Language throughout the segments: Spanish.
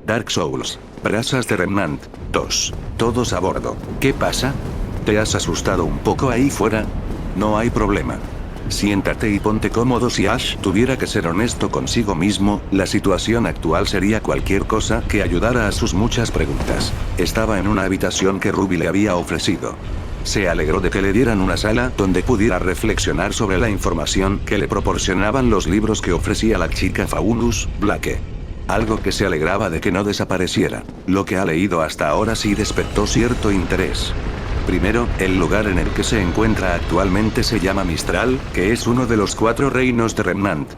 Dark Souls. Brasas de Remnant 2. Todos a bordo. ¿Qué pasa? ¿Te has asustado un poco ahí fuera? No hay problema. Siéntate y ponte cómodo. Si Ash tuviera que ser honesto consigo mismo, la situación actual sería cualquier cosa que ayudara a sus muchas preguntas. Estaba en una habitación que Ruby le había ofrecido. Se alegró de que le dieran una sala donde pudiera reflexionar sobre la información que le proporcionaban los libros que ofrecía la chica Faunus Blake. Algo que se alegraba de que no desapareciera. Lo que ha leído hasta ahora sí despertó cierto interés. Primero, el lugar en el que se encuentra actualmente se llama Mistral, que es uno de los 4 reinos de Remnant.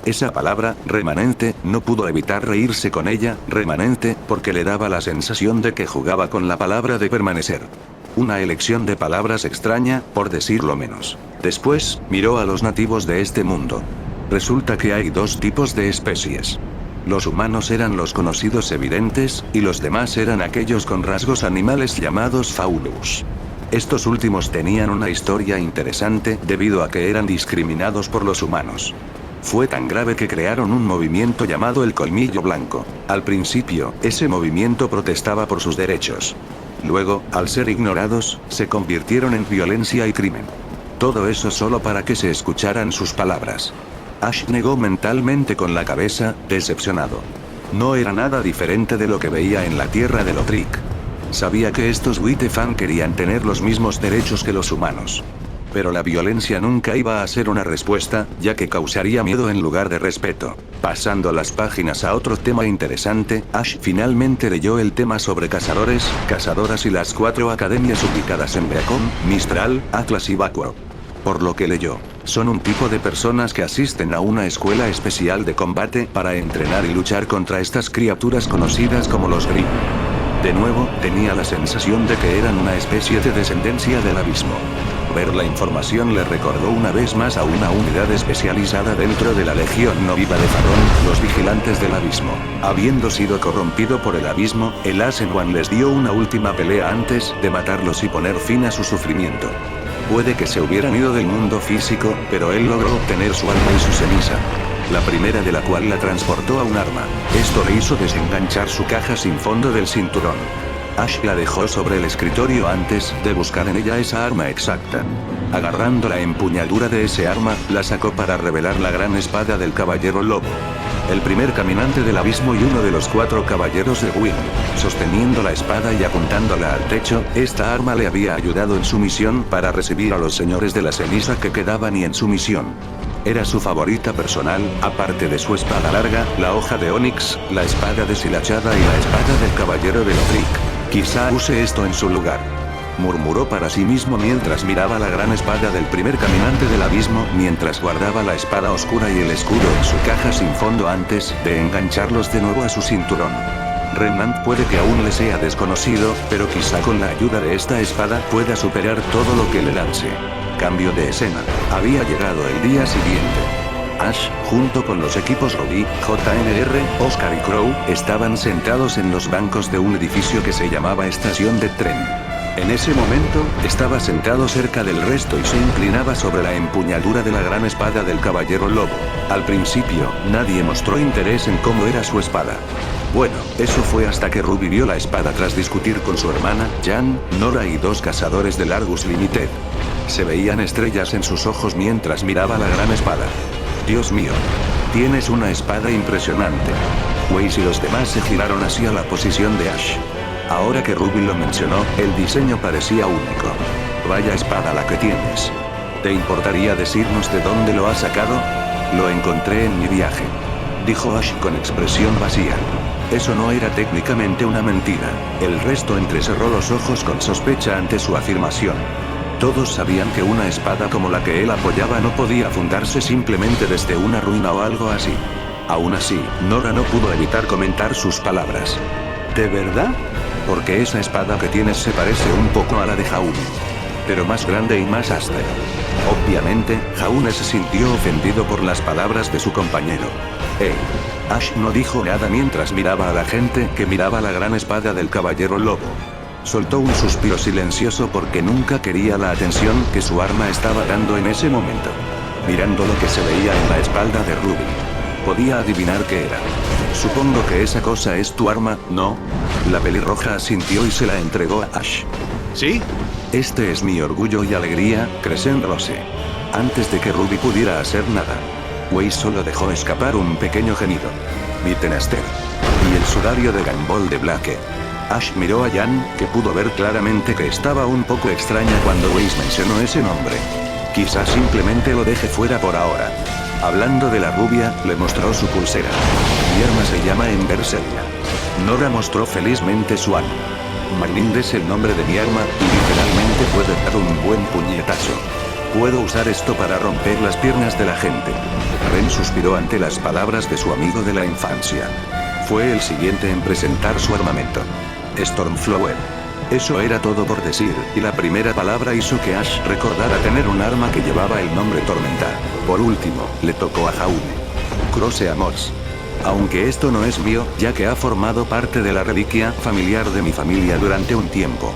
Esa palabra, remanente, no pudo evitar reírse con ella, remanente, porque le daba la sensación de que jugaba con la palabra de permanecer. Una elección de palabras extraña, por decirlo menos. Después, miró a los nativos de este mundo. Resulta que hay 2 tipos de especies. Los humanos eran los conocidos evidentes, y los demás eran aquellos con rasgos animales llamados Faunus. Estos últimos tenían una historia interesante debido a que eran discriminados por los humanos. Fue tan grave que crearon un movimiento llamado el Colmillo Blanco. Al principio, ese movimiento protestaba por sus derechos. Luego, al ser ignorados, se convirtieron en violencia y crimen. Todo eso solo para que se escucharan sus palabras. Ash negó mentalmente con la cabeza, decepcionado. No era nada diferente de lo que veía en la tierra de Lothric. Sabía que estos Wittefang querían tener los mismos derechos que los humanos. Pero la violencia nunca iba a ser una respuesta, ya que causaría miedo en lugar de respeto. Pasando las páginas a otro tema interesante, Ash finalmente leyó el tema sobre cazadores, cazadoras y las 4 academias ubicadas en Beacon, Mistral, Atlas y Vacuo. Por lo que leyó, son un tipo de personas que asisten a una escuela especial de combate para entrenar y luchar contra estas criaturas conocidas como los Grimm. De nuevo, tenía la sensación de que eran una especie de descendencia del abismo. Ver la información le recordó una vez más a una unidad especializada dentro de la Legión No Viva de Farron, los Vigilantes del Abismo. Habiendo sido corrompido por el abismo, el Ancient One les dio una última pelea antes de matarlos y poner fin a su sufrimiento. Puede que se hubieran ido del mundo físico, pero él logró obtener su alma y su ceniza. La primera de la cual la transportó a un arma. Esto le hizo desenganchar su caja sin fondo del cinturón. Ash la dejó sobre el escritorio antes de buscar en ella esa arma exacta. Agarrando la empuñadura de ese arma, la sacó para revelar la gran espada del Caballero Lobo. El primer caminante del abismo y uno de los 4 caballeros de Gwyn. Sosteniendo la espada y apuntándola al techo, esta arma le había ayudado en su misión para recibir a los señores de la ceniza que quedaban y en su misión. Era su favorita personal, aparte de su espada larga, la hoja de Onix, la espada deshilachada y la espada del Caballero de Lothric. Quizá use esto en su lugar. Murmuró para sí mismo mientras miraba la gran espada del primer caminante del abismo, mientras guardaba la espada oscura y el escudo en su caja sin fondo antes de engancharlos de nuevo a su cinturón. Remnant puede que aún le sea desconocido, pero quizá con la ayuda de esta espada pueda superar todo lo que le lance. Cambio de escena. Había llegado el día siguiente. Ash, junto con los equipos Ruby, JNR, Oscar y Crow, estaban sentados en los bancos de un edificio que se llamaba Estación de Tren. En ese momento, estaba sentado cerca del resto y se inclinaba sobre la empuñadura de la gran espada del Caballero Lobo. Al principio, nadie mostró interés en cómo era su espada. Bueno, eso fue hasta que Ruby vio la espada tras discutir con su hermana, Jan, Nora y 2 cazadores del Argus Limited. Se veían estrellas en sus ojos mientras miraba la gran espada. Dios mío. Tienes una espada impresionante. Weiss y los demás se giraron hacia la posición de Ash. Ahora que Ruby lo mencionó, el diseño parecía único. Vaya espada la que tienes. ¿Te importaría decirnos de dónde lo has sacado? Lo encontré en mi viaje. Dijo Ash con expresión vacía. Eso no era técnicamente una mentira. El resto entrecerró los ojos con sospecha ante su afirmación. Todos sabían que una espada como la que él apoyaba no podía fundarse simplemente desde una ruina o algo así. Aún así, Nora no pudo evitar comentar sus palabras. ¿De verdad? Porque esa espada que tienes se parece un poco a la de Jaune. Pero más grande y más áspera. Obviamente, Jaune se sintió ofendido por las palabras de su compañero. Ash no dijo nada mientras miraba a la gente que miraba la gran espada del Caballero Lobo. Soltó un suspiro silencioso porque nunca quería la atención que su arma estaba dando en ese momento. Mirando lo que se veía en la espalda de Ruby. Podía adivinar qué era. Supongo que esa cosa es tu arma, ¿no? La pelirroja asintió y se la entregó a Ash. ¿Sí? Este es mi orgullo y alegría, Crescent Rose. Antes de que Ruby pudiera hacer nada, Weiss solo dejó escapar un pequeño gemido. Mittenester. Y el sudario de Gumball de Blake. Ash miró a Jan, que pudo ver claramente que estaba un poco extraña cuando Weiss mencionó ese nombre. Quizás simplemente lo deje fuera por ahora. Hablando de la rubia, le mostró su pulsera. Mi arma se llama Emberseria. Nora mostró felizmente su arma. Maglind es el nombre de mi arma, y literalmente puede dar un buen puñetazo. Puedo usar esto para romper las piernas de la gente. Ren suspiró ante las palabras de su amigo de la infancia. Fue el siguiente en presentar su armamento. Stormflower. Eso era todo por decir, y la primera palabra hizo que Ash recordara tener un arma que llevaba el nombre Tormenta. Por último, le tocó a Jaume. Croce Amos. Aunque esto no es mío, ya que ha formado parte de la reliquia familiar de mi familia durante un tiempo.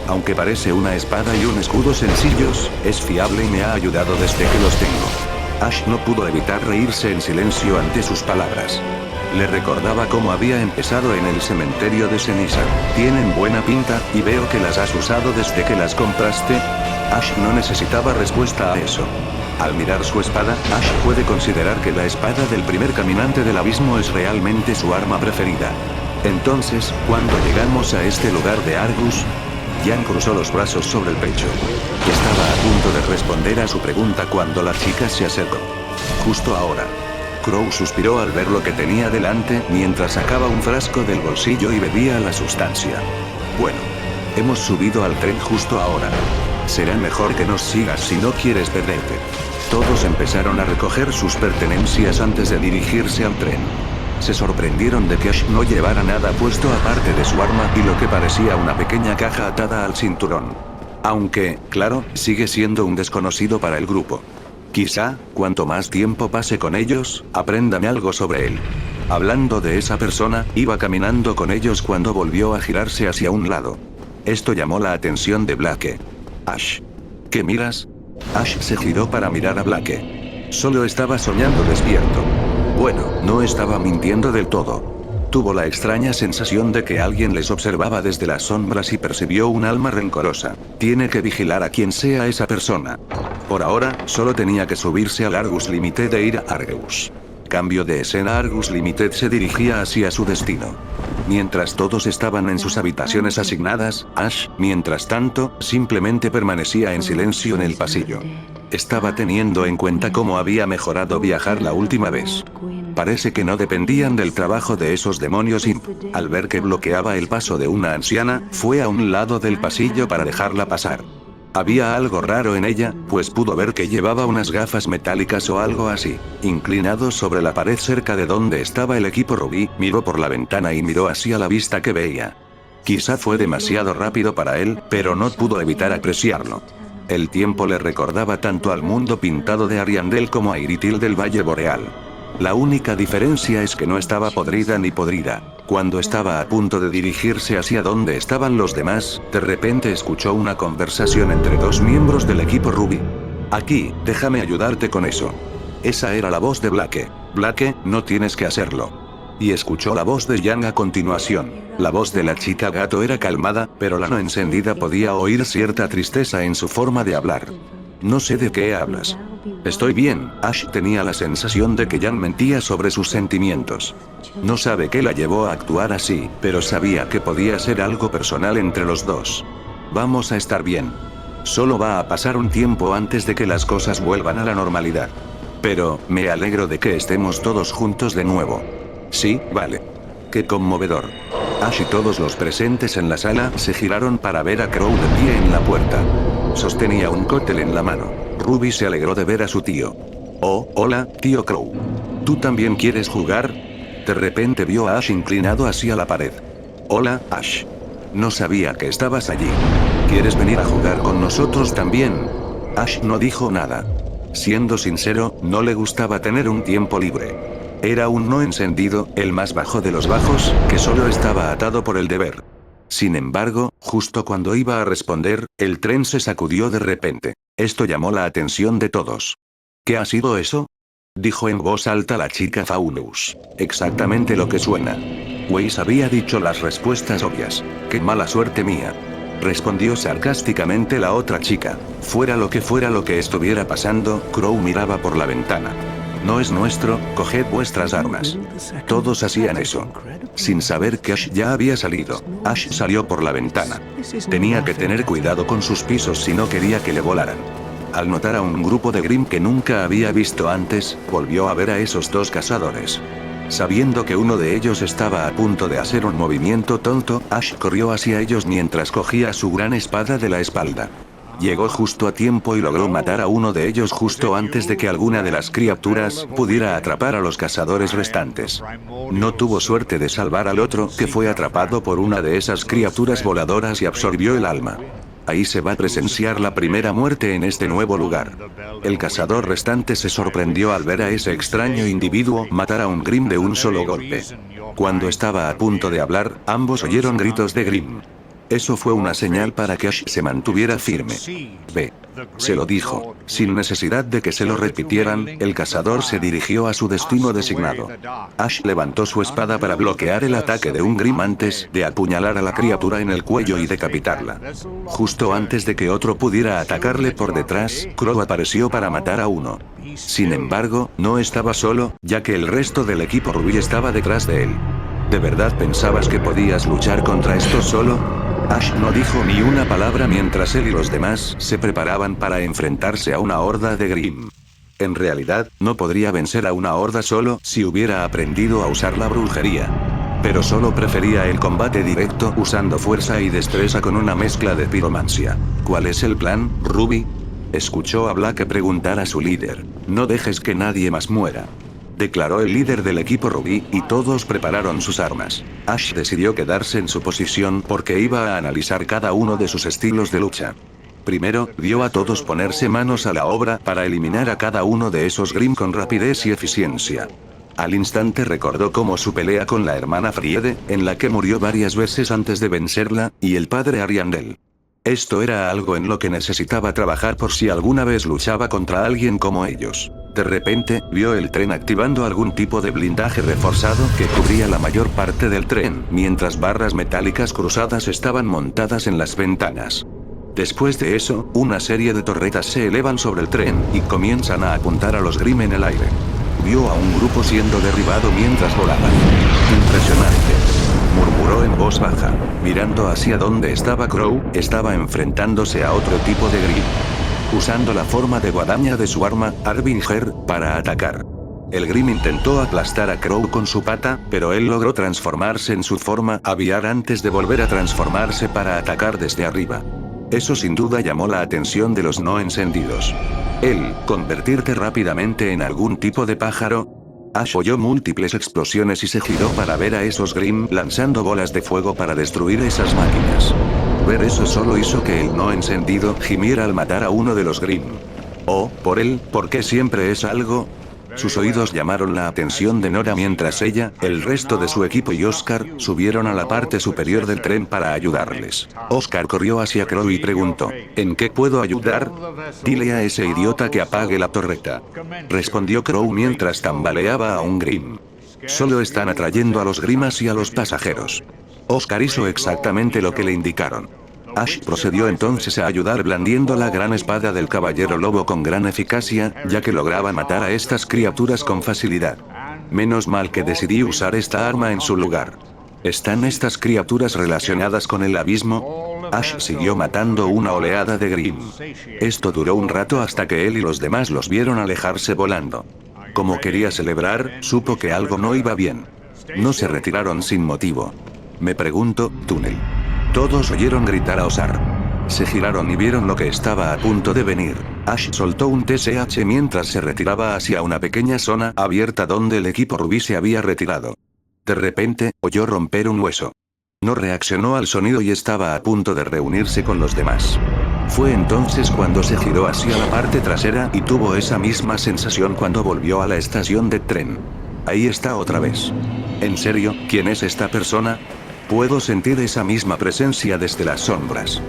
Aunque parece una espada y un escudo sencillos, es fiable y me ha ayudado desde que los tengo. Ash no pudo evitar reírse en silencio ante sus palabras. Le recordaba cómo había empezado en el cementerio de ceniza. Tienen buena pinta, y veo que las has usado desde que las compraste. Ash no necesitaba respuesta a eso. Al mirar su espada, Ash puede considerar que la espada del primer caminante del abismo es realmente su arma preferida. Entonces, cuando llegamos a este lugar de Argus, Jan cruzó los brazos sobre el pecho. Estaba a punto de responder a su pregunta cuando la chica se acercó. Justo ahora. Crow suspiró al ver lo que tenía delante mientras sacaba un frasco del bolsillo y bebía la sustancia. Bueno. Hemos subido al tren justo ahora. Será mejor que nos sigas si no quieres perderte. Todos empezaron a recoger sus pertenencias antes de dirigirse al tren. Se sorprendieron de que Ash no llevara nada puesto aparte de su arma y lo que parecía una pequeña caja atada al cinturón. Aunque, claro, sigue siendo un desconocido para el grupo. Quizá, cuanto más tiempo pase con ellos, aprendan algo sobre él. Hablando de esa persona, iba caminando con ellos cuando volvió a girarse hacia un lado. Esto llamó la atención de Blake. Ash. ¿Qué miras? Ash se giró para mirar a Blake. Solo estaba soñando despierto. Bueno, no estaba mintiendo del todo. Tuvo la extraña sensación de que alguien les observaba desde las sombras y percibió un alma rencorosa. Tiene que vigilar a quien sea esa persona. Por ahora, solo tenía que subirse al Argus Limited e ir a Argus. Cambio de escena. Argus Limited se dirigía hacia su destino. Mientras todos estaban en sus habitaciones asignadas, Ash, mientras tanto, simplemente permanecía en silencio en el pasillo. Estaba teniendo en cuenta cómo había mejorado viajar la última vez. Parece que no dependían del trabajo de esos demonios imp. Al ver que bloqueaba el paso de una anciana, fue a un lado del pasillo para dejarla pasar. Había algo raro en ella, pues pudo ver que llevaba unas gafas metálicas o algo así. Inclinado sobre la pared cerca de donde estaba el equipo Rubí, miró por la ventana y miró hacia la vista que veía. Quizá fue demasiado rápido para él, pero no pudo evitar apreciarlo. El tiempo le recordaba tanto al mundo pintado de Ariandel como a Iritil del Valle Boreal. La única diferencia es que no estaba podrida ni podrida. Cuando estaba a punto de dirigirse hacia donde estaban los demás, de repente escuchó una conversación entre dos miembros del equipo Ruby. Aquí, déjame ayudarte con eso. Esa era la voz de Blake. Blake, no tienes que hacerlo. Y escuchó la voz de Jan a continuación. La voz de la chica gato era calmada, pero la no encendida podía oír cierta tristeza en su forma de hablar. No sé de qué hablas. Estoy bien. Ash tenía la sensación de que Jan mentía sobre sus sentimientos. No sabe qué la llevó a actuar así, pero sabía que podía ser algo personal entre los dos. Vamos a estar bien. Solo va a pasar un tiempo antes de que las cosas vuelvan a la normalidad. Pero, me alegro de que estemos todos juntos de nuevo. Sí, vale. Qué conmovedor. Ash y todos los presentes en la sala se giraron para ver a Crow de pie en la puerta. Sostenía un cóctel en la mano. Ruby se alegró de ver a su tío. Oh, hola, tío Crow. ¿Tú también quieres jugar? De repente vio a Ash inclinado hacia la pared. Hola, Ash. No sabía que estabas allí. ¿Quieres venir a jugar con nosotros también? Ash no dijo nada. Siendo sincero, no le gustaba tener un tiempo libre. Era un no encendido, el más bajo de los bajos, que solo estaba atado por el deber. Sin embargo, justo cuando iba a responder, el tren se sacudió de repente. Esto llamó la atención de todos. ¿Qué ha sido eso? dijo en voz alta la chica Faunus. Exactamente lo que suena. Weiss había dicho las respuestas obvias. ¡Qué mala suerte mía! Respondió sarcásticamente la otra chica. Fuera lo que estuviera pasando, Crow miraba por la ventana. No es nuestro, coged vuestras armas. Todos hacían eso. Sin saber que Ash ya había salido, Ash salió por la ventana. Tenía que tener cuidado con sus pisos si no quería que le volaran. Al notar a un grupo de Grimm que nunca había visto antes, volvió a ver a esos dos cazadores. Sabiendo que uno de ellos estaba a punto de hacer un movimiento tonto, Ash corrió hacia ellos mientras cogía su gran espada de la espalda. Llegó justo a tiempo y logró matar a uno de ellos justo antes de que alguna de las criaturas pudiera atrapar a los cazadores restantes. No tuvo suerte de salvar al otro, que fue atrapado por una de esas criaturas voladoras y absorbió el alma. Ahí se va a presenciar la primera muerte en este nuevo lugar. El cazador restante se sorprendió al ver a ese extraño individuo matar a un Grimm de un solo golpe. Cuando estaba a punto de hablar, ambos oyeron gritos de Grimm. Eso fue una señal para que Ash se mantuviera firme. Ve. Se lo dijo. Sin necesidad de que se lo repitieran, el cazador se dirigió a su destino designado. Ash levantó su espada para bloquear el ataque de un Grimm antes de apuñalar a la criatura en el cuello y decapitarla. Justo antes de que otro pudiera atacarle por detrás, Crow apareció para matar a uno. Sin embargo, no estaba solo, ya que el resto del equipo rubí estaba detrás de él. ¿De verdad pensabas que podías luchar contra esto solo? Ash no dijo ni una palabra mientras él y los demás se preparaban para enfrentarse a una horda de Grimm. En realidad, no podría vencer a una horda solo si hubiera aprendido a usar la brujería. Pero solo prefería el combate directo usando fuerza y destreza con una mezcla de piromancia. ¿Cuál es el plan, Ruby? Escuchó a Black preguntar a su líder. No dejes que nadie más muera. Declaró el líder del equipo rubí, y todos prepararon sus armas. Ash decidió quedarse en su posición porque iba a analizar cada uno de sus estilos de lucha. Primero, vio a todos ponerse manos a la obra para eliminar a cada uno de esos Grimm con rapidez y eficiencia. Al instante recordó cómo su pelea con la hermana Friede, en la que murió varias veces antes de vencerla, y el padre Ariandel. Esto era algo en lo que necesitaba trabajar por si alguna vez luchaba contra alguien como ellos. De repente, vio el tren activando algún tipo de blindaje reforzado que cubría la mayor parte del tren, mientras barras metálicas cruzadas estaban montadas en las ventanas. Después de eso, una serie de torretas se elevan sobre el tren y comienzan a apuntar a los Grimm en el aire. Vio a un grupo siendo derribado mientras volaban. Impresionante, murmuró en voz baja. Mirando hacia donde estaba Crow, estaba enfrentándose a otro tipo de Grimm. Usando la forma de guadaña de su arma, Harbinger, para atacar. El Grimm intentó aplastar a Crow con su pata, pero él logró transformarse en su forma aviar antes de volver a transformarse para atacar desde arriba. Eso sin duda llamó la atención de los no encendidos. Convertirte rápidamente en algún tipo de pájaro. Ash oyó múltiples explosiones y se giró para ver a esos Grimm lanzando bolas de fuego para destruir esas máquinas. Ver eso solo hizo que el no encendido gimiera al matar a uno de los Grimm. Oh, por él, ¿por qué siempre es algo? Sus oídos llamaron la atención de Nora mientras ella, el resto de su equipo y Oscar subieron a la parte superior del tren para ayudarles. Oscar corrió hacia Crow y preguntó, ¿en qué puedo ayudar? Dile a ese idiota que apague la torreta. Respondió Crow mientras tambaleaba a un Grimm. Solo están atrayendo a los Grimmas y a los pasajeros. Oscar hizo exactamente lo que le indicaron. Ash procedió entonces a ayudar blandiendo la gran espada del caballero lobo con gran eficacia, ya que lograba matar a estas criaturas con facilidad. Menos mal que decidí usar esta arma en su lugar. ¿Están estas criaturas relacionadas con el abismo? Ash siguió matando una oleada de Grimm. Esto duró un rato hasta que él y los demás los vieron alejarse volando. Como quería celebrar, supo que algo no iba bien. No se retiraron sin motivo. Me pregunto, túnel. Todos oyeron gritar a Osar. Se giraron y vieron lo que estaba a punto de venir. Ash soltó un TSH mientras se retiraba hacia una pequeña zona abierta donde el equipo rubí se había retirado. De repente, oyó romper un hueso. No reaccionó al sonido y estaba a punto de reunirse con los demás. Fue entonces cuando se giró hacia la parte trasera y tuvo esa misma sensación cuando volvió a la estación de tren. Ahí está otra vez. ¿En serio? ¿Quién es esta persona? Puedo sentir esa misma presencia desde las sombras.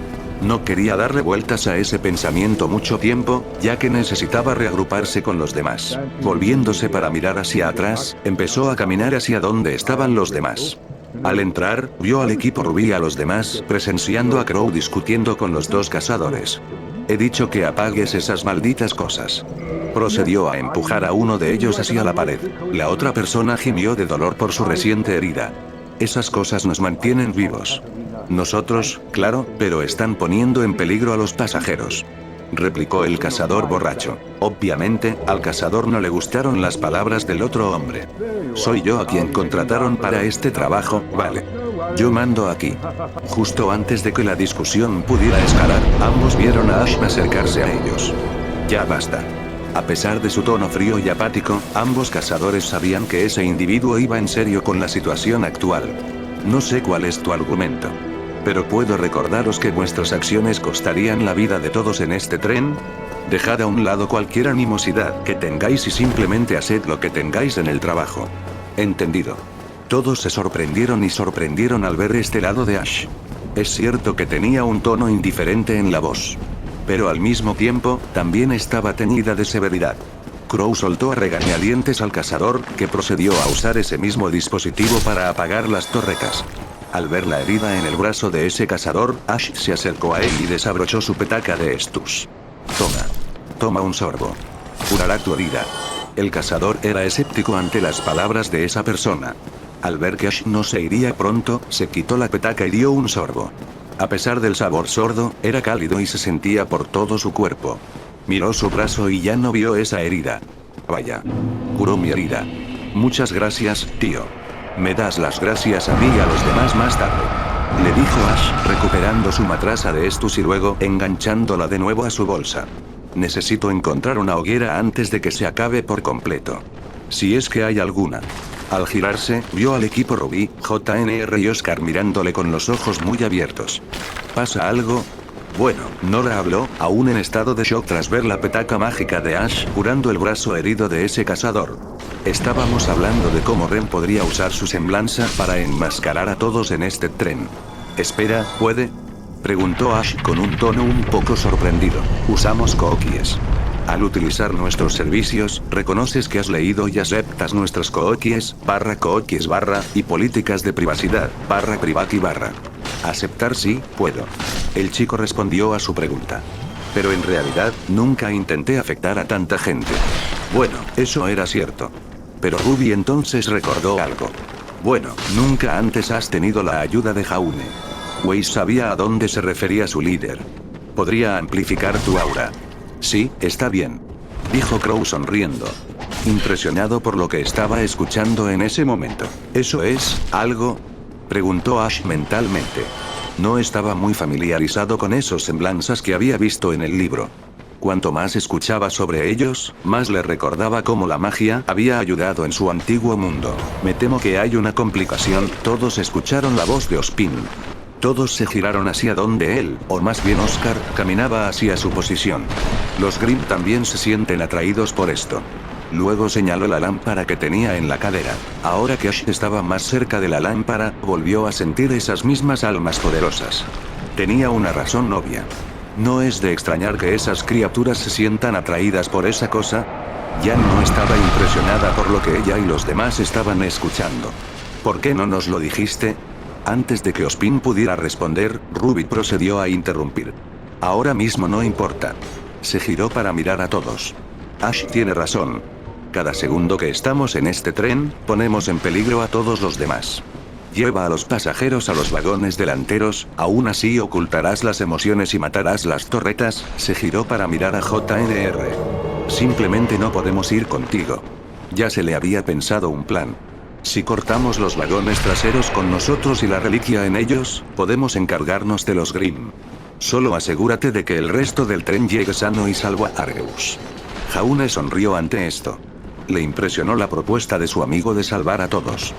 No quería darle vueltas a ese pensamiento mucho tiempo, ya que necesitaba reagruparse con los demás. Volviéndose para mirar hacia atrás, empezó a caminar hacia donde estaban los demás. Al entrar, vio al equipo Rubí y a los demás, presenciando a Crow discutiendo con los dos cazadores. He dicho que apagues esas malditas cosas. Procedió a empujar a uno de ellos hacia la pared. La otra persona gimió de dolor por su reciente herida. Esas cosas nos mantienen vivos. Nosotros, claro, pero están poniendo en peligro a los pasajeros. Replicó el cazador borracho. Obviamente, al cazador no le gustaron las palabras del otro hombre. Soy yo a quien contrataron para este trabajo, vale. Yo mando aquí. Justo antes de que la discusión pudiera escalar, ambos vieron a Ash acercarse a ellos. Ya basta. A pesar de su tono frío y apático, ambos cazadores sabían que ese individuo iba en serio con la situación actual. No sé cuál es tu argumento. Pero puedo recordaros que vuestras acciones costarían la vida de todos en este tren. Dejad a un lado cualquier animosidad que tengáis y simplemente haced lo que tengáis en el trabajo. Entendido. Todos se sorprendieron al ver este lado de Ash. Es cierto que tenía un tono indiferente en la voz. Pero al mismo tiempo, también estaba teñida de severidad. Crow soltó a regañadientes al cazador, que procedió a usar ese mismo dispositivo para apagar las torretas. Al ver la herida en el brazo de ese cazador, Ash se acercó a él y desabrochó su petaca de estus. Toma un sorbo. Curará tu herida. El cazador era escéptico ante las palabras de esa persona. Al ver que Ash no se iría pronto, se quitó la petaca y dio un sorbo. A pesar del sabor sordo, era cálido y se sentía por todo su cuerpo. Miró su brazo y ya no vio esa herida. Vaya. Curó mi herida. Muchas gracias, tío. Me das las gracias a mí y a los demás más tarde. Le dijo Ash, recuperando su matraza de estus y luego enganchándola de nuevo a su bolsa. Necesito encontrar una hoguera antes de que se acabe por completo. Si es que hay alguna. Al girarse, vio al equipo Rubí, JNR y Oscar mirándole con los ojos muy abiertos. ¿Pasa algo? Bueno, Nora habló, aún en estado de shock tras ver la petaca mágica de Ash curando el brazo herido de ese cazador. Estábamos hablando de cómo Ren podría usar su semblanza para enmascarar a todos en este tren. Espera, ¿puede? Preguntó Ash con un tono un poco sorprendido. Usamos cookies. Al utilizar nuestros servicios, reconoces que has leído y aceptas nuestras cookies, y políticas de privacidad, privati. Aceptar sí, puedo. El chico respondió a su pregunta. Pero en realidad, nunca intenté afectar a tanta gente. Bueno, eso era cierto. Pero Ruby entonces recordó algo. Bueno, nunca antes has tenido la ayuda de Jaune. Weiss sabía a dónde se refería su líder. Podría amplificar tu aura. Sí, está bien. Dijo Crow sonriendo. Impresionado por lo que estaba escuchando en ese momento. ¿Eso es algo? Preguntó Ash mentalmente. No estaba muy familiarizado con esos semblanzas que había visto en el libro. Cuanto más escuchaba sobre ellos, más le recordaba cómo la magia había ayudado en su antiguo mundo. Me temo que hay una complicación. Todos escucharon la voz de Ospin. Todos se giraron hacia donde él, o más bien Oscar, caminaba hacia su posición. Los Grimm también se sienten atraídos por esto. Luego señaló la lámpara que tenía en la cadera. Ahora que Ash estaba más cerca de la lámpara, volvió a sentir esas mismas almas poderosas. Tenía una razón obvia. No es de extrañar que esas criaturas se sientan atraídas por esa cosa. Jan no estaba impresionada por lo que ella y los demás estaban escuchando. ¿Por qué no nos lo dijiste? Antes de que Ospin pudiera responder, Ruby procedió a interrumpir. Ahora mismo no importa. Se giró para mirar a todos. Ash tiene razón. Cada segundo que estamos en este tren, ponemos en peligro a todos los demás. Lleva a los pasajeros a los vagones delanteros, aún así ocultarás las emociones y matarás las torretas. Se giró para mirar a JNR. Simplemente no podemos ir contigo. Ya se le había pensado un plan. Si cortamos los vagones traseros con nosotros y la reliquia en ellos, podemos encargarnos de los Grimm. Solo asegúrate de que el resto del tren llegue sano y salvo a Argeus. Jaune sonrió ante esto. Le impresionó la propuesta de su amigo de salvar a todos.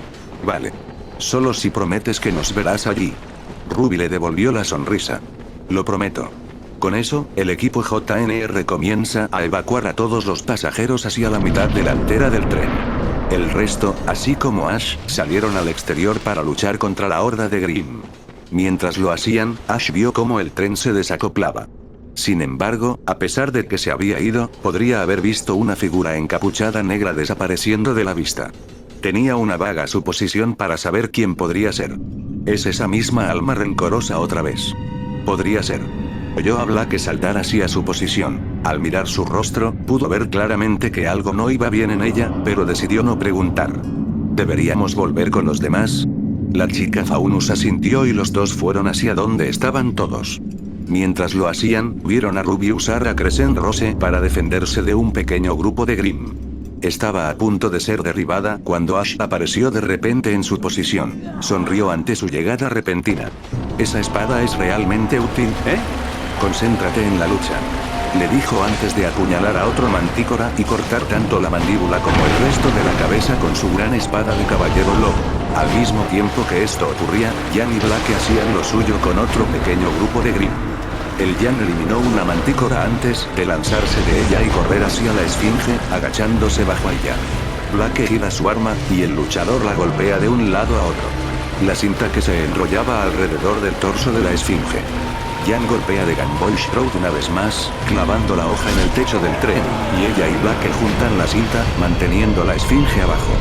Vale. Solo si prometes que nos verás allí. Ruby le devolvió la sonrisa. Lo prometo. Con eso, el equipo JNR comienza a evacuar a todos los pasajeros hacia la mitad delantera del tren. El resto, así como Ash, salieron al exterior para luchar contra la horda de Grimm. Mientras lo hacían, Ash vio cómo el tren se desacoplaba. Sin embargo, a pesar de que se había ido, podría haber visto una figura encapuchada negra desapareciendo de la vista. Tenía una vaga suposición para saber quién podría ser. Es esa misma alma rencorosa otra vez. Podría ser. Oyó a Blake saltar hacia su posición. Al mirar su rostro, pudo ver claramente que algo no iba bien en ella, pero decidió no preguntar. ¿Deberíamos volver con los demás? La chica Faunus asintió y los dos fueron hacia donde estaban todos. Mientras lo hacían, vieron a Ruby usar a Crescent Rose para defenderse de un pequeño grupo de Grimm. Estaba a punto de ser derribada cuando Ash apareció de repente en su posición. Sonrió ante su llegada repentina. «Esa espada es realmente útil, ¿eh? Concéntrate en la lucha», le dijo antes de apuñalar a otro mantícora y cortar tanto la mandíbula como el resto de la cabeza con su gran espada de caballero lobo. Al mismo tiempo que esto ocurría, Jan y Blake hacían lo suyo con otro pequeño grupo de Grimm. El Jan eliminó una mantícora antes de lanzarse de ella y correr hacia la esfinge, agachándose bajo ella. Blake gira su arma, y el luchador la golpea de un lado a otro. La cinta que se enrollaba alrededor del torso de la esfinge. Jan golpea de Gamboish Road una vez más, clavando la hoja en el techo del tren, y ella y Blake juntan la cinta, manteniendo la esfinge abajo.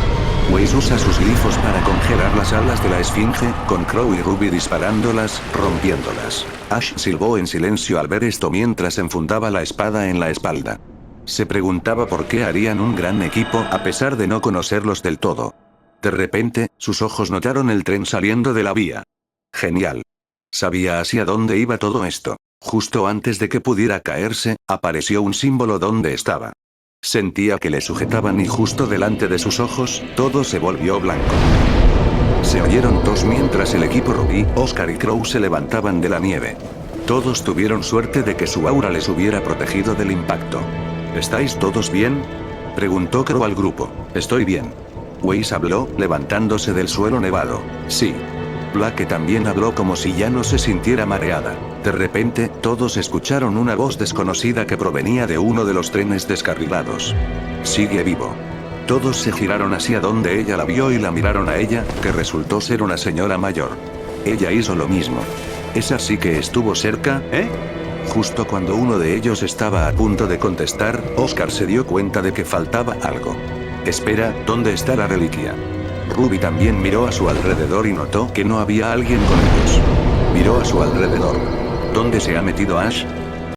Weiss usa sus glifos para congelar las alas de la esfinge, con Crow y Ruby disparándolas, rompiéndolas. Ash silbó en silencio al ver esto mientras enfundaba la espada en la espalda. Se preguntaba por qué harían un gran equipo a pesar de no conocerlos del todo. De repente, sus ojos notaron el tren saliendo de la vía. Genial. Sabía hacia dónde iba todo esto. Justo antes de que pudiera caerse, apareció un símbolo donde estaba. Sentía que le sujetaban y justo delante de sus ojos, todo se volvió blanco. Se oyeron tos mientras el equipo Ruby, Oscar y Crow se levantaban de la nieve. Todos tuvieron suerte de que su aura les hubiera protegido del impacto. ¿Estáis todos bien?, preguntó Crow al grupo. Estoy bien. Weiss habló, levantándose del suelo nevado. Sí. Blake también habló como si ya no se sintiera mareada. De repente, todos escucharon una voz desconocida que provenía de uno de los trenes descarrilados. «Sigue vivo». Todos se giraron hacia donde ella la vio y la miraron a ella, que resultó ser una señora mayor. Ella hizo lo mismo. «¿Esa sí que estuvo cerca, eh?». Justo cuando uno de ellos estaba a punto de contestar, Oscar se dio cuenta de que faltaba algo. «Espera, ¿dónde está la reliquia?». Ruby también miró a su alrededor y notó que no había alguien con ellos. Miró a su alrededor. ¿Dónde se ha metido Ash?,